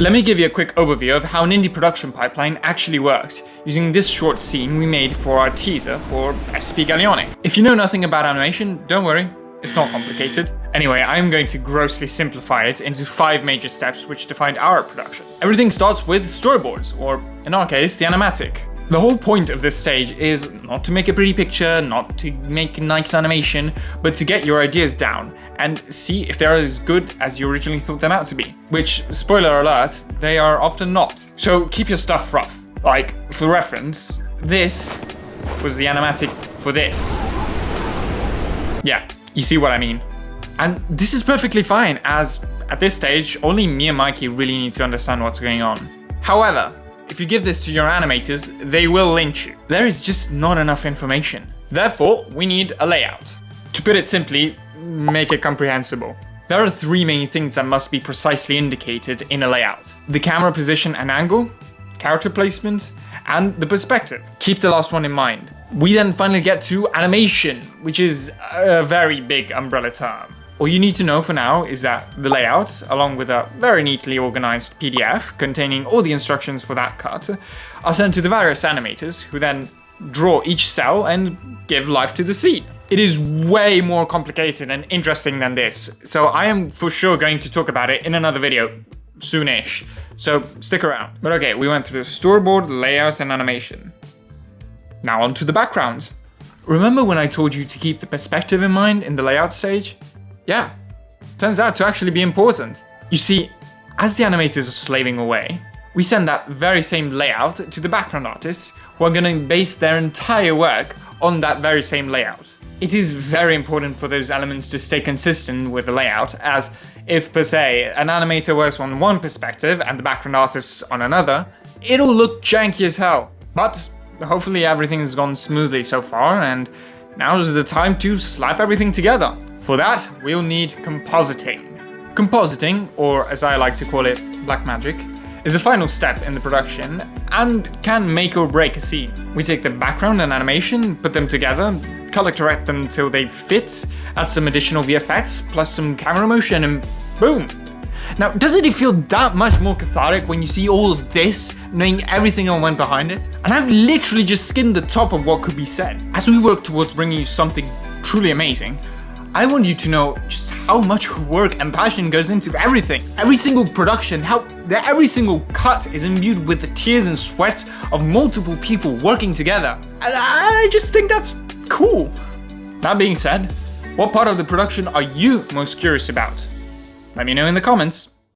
Let me give you a quick overview of how an indie production pipeline actually works, using this short scene we made for our teaser for SCP GALLIONIC. If you know nothing about animation, don't worry, it's not complicated. Anyway, I'm going to grossly simplify it into 5 major steps which define our production. Everything starts with storyboards, or in our case, the animatic. The whole point of this stage is not to make a pretty picture, not to make a nice animation, but to get your ideas down and see if they're as good as you originally thought them out to be. Which, spoiler alert, they are often not. So keep your stuff rough. Like, for reference, this was the animatic for this. Yeah, you see what I mean. And this is perfectly fine, as at this stage, only me and Mikey really need to understand what's going on. However, if you give this to your animators, they will lynch you. There is just not enough information. Therefore, we need a layout. To put it simply, make it comprehensible. There are 3 main things that must be precisely indicated in a layout: the camera position and angle, character placement, and the perspective. Keep the last one in mind. We then finally get to animation, which is a very big umbrella term. All you need to know for now is that the layout, along with a very neatly organized PDF containing all the instructions for that cut, are sent to the various animators, who then draw each cell and give life to the scene. It is way more complicated and interesting than this, so I am for sure going to talk about it in another video soonish, so stick around. But okay, we went through the storyboard, layouts, and animation. Now on to the backgrounds. Remember when I told you to keep the perspective in mind in the layout stage? Yeah, turns out to actually be important. You see, as the animators are slaving away, we send that very same layout to the background artists, who are going to base their entire work on that very same layout. It is very important for those elements to stay consistent with the layout, as if, per se, an animator works on one perspective and the background artists on another, it'll look janky as hell. But hopefully everything has gone smoothly so far, and now is the time to slap everything together. For that, we'll need compositing. Compositing, or as I like to call it, black magic, is a final step in the production and can make or break a scene. We take the background and animation, put them together, color correct them till they fit, add some additional VFX, plus some camera motion, and boom! Now, doesn't it feel that much more cathartic when you see all of this, knowing everything that went behind it? And I've literally just skimmed the top of what could be said. As we work towards bringing you something truly amazing, I want you to know just how much work and passion goes into everything. Every single production, how every single cut is imbued with the tears and sweat of multiple people working together. And I just think that's cool. That being said, what part of the production are you most curious about? Let me know in the comments.